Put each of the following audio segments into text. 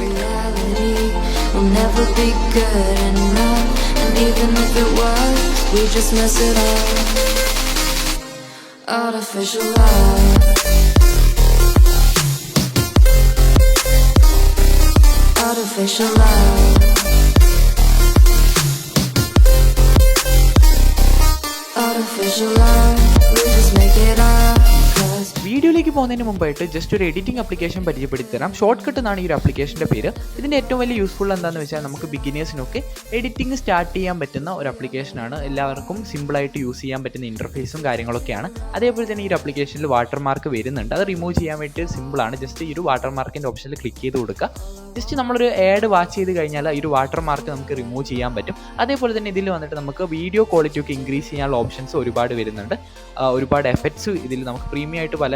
Reality will never be good enough, and even if it was, we just mess it up. Artificial light, artificial light, artificial light, we just make it up. വീഡിയോയിലേക്ക് പോകുന്നതിന് മുമ്പായിട്ട് just ഒരു editing application പരിചയപ്പെടുത്തി തരാം. Short cut എന്നാണ് ഈ ഒരു ആപ്ലിക്കേഷൻ്റെ പേര്. ഇതിൻ്റെ ഏറ്റവും വലിയ യൂസ്ഫുൾ എന്താണെന്ന് വെച്ചാൽ നമുക്ക് ബിഗിനേഴ്സിനൊക്കെ എഡിറ്റിംഗ് സ്റ്റാർട്ട് ചെയ്യാൻ പറ്റുന്ന ഒരു ആപ്ലിക്കേഷനാണ്. എല്ലാവർക്കും സിമ്പിളായിട്ട് യൂസ് ചെയ്യാൻ പറ്റുന്ന ഇൻ്റർഫേസും കാര്യങ്ങളൊക്കെയാണ്. അതേപോലെ തന്നെ ഈ ഒരു ആപ്ലിക്കേഷനിൽ വാട്ടർമാർക്ക് വരുന്നുണ്ട്. അത് റിമൂവ് ചെയ്യാൻ വേണ്ടി സിമ്പിളാണ്. ജസ്റ്റ് ഈ ഒരു വാട്ടർമാർക്കിൻ്റെ ഓപ്ഷനിൽ ക്ലിക്ക് ചെയ്ത് കൊടുക്കുക. ജസ്റ്റ് നമ്മളൊരു ആഡ് വാച്ച് ചെയ്ത് കഴിഞ്ഞാൽ ഈ ഒരു വാട്ടർമാർക്ക് നമുക്ക് റിമൂവ് ചെയ്യാൻ പറ്റും. അതേപോലെ തന്നെ ഇതിൽ വന്നിട്ട് നമുക്ക് വീഡിയോ ക്വാളിറ്റി ഒക്കെ ഇൻക്രീസ് ചെയ്യാനുള്ള ഓപ്ഷൻസ് ഒരുപാട് വരുന്നുണ്ട്. ഒരുപാട് എഫക്ട്സ് ഇതിൽ നമുക്ക് പ്രീമിയം ആയിട്ട് പല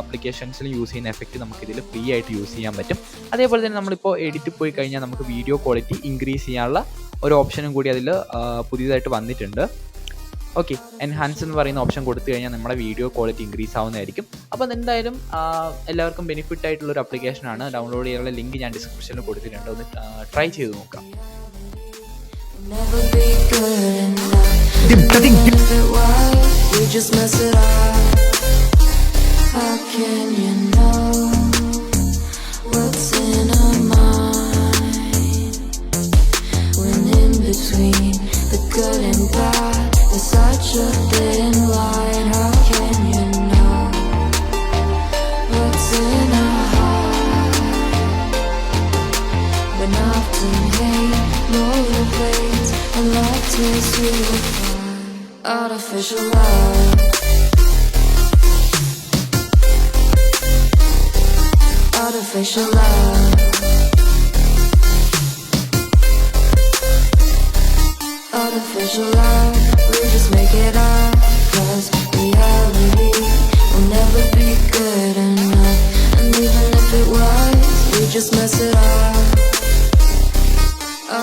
ആപ്ലിക്കേഷൻസിലും യൂസ് ചെയ്യുന്ന എഫക്റ്റ് നമുക്ക് ഇതിൽ ഫ്രീ ആയിട്ട് യൂസ് ചെയ്യാൻ പറ്റും. അതേപോലെ തന്നെ നമ്മളിപ്പോൾ എഡിറ്റ് പോയി കഴിഞ്ഞാൽ നമുക്ക് വീഡിയോ ക്വാളിറ്റി ഇൻക്രീസ് ചെയ്യാനുള്ള ഒരു ഓപ്ഷനും കൂടി അതിൽ പുതിയതായിട്ട് വന്നിട്ടുണ്ട്. ഓക്കെ, എൻഹാൻസ് എന്ന് പറയുന്ന ഓപ്ഷൻ കൊടുത്തു കഴിഞ്ഞാൽ നമ്മുടെ വീഡിയോ ക്വാളിറ്റി ഇൻക്രീസ് ആവുന്നതായിരിക്കും. അപ്പോൾ എന്തായാലും എല്ലാവർക്കും ബെനിഫിറ്റ് ആയിട്ടുള്ളൊരു ആപ്ലിക്കേഷനാണ്. ഡൗൺലോഡ് ചെയ്യാനുള്ള ലിങ്ക് ഞാൻ ഡിസ്ക്രിപ്ഷനിൽ കൊടുത്തിട്ടുണ്ട്. ഒന്ന് ട്രൈ ചെയ്ത് നോക്കാം. We just mess it up. How can you know what's in our mind when in between the good and bad there's such a thin line? How can you know what's in our heart when often hate motivates and love tears you apart? Artificial light, artificial light, artificial light, we just make it up. Cause reality will never be good enough, and even if it was, we just mess it up.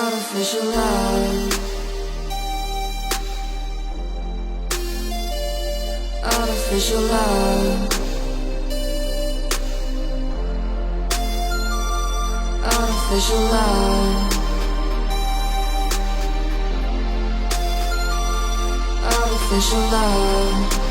Artificial light, artificial light, artificial light, artificial light.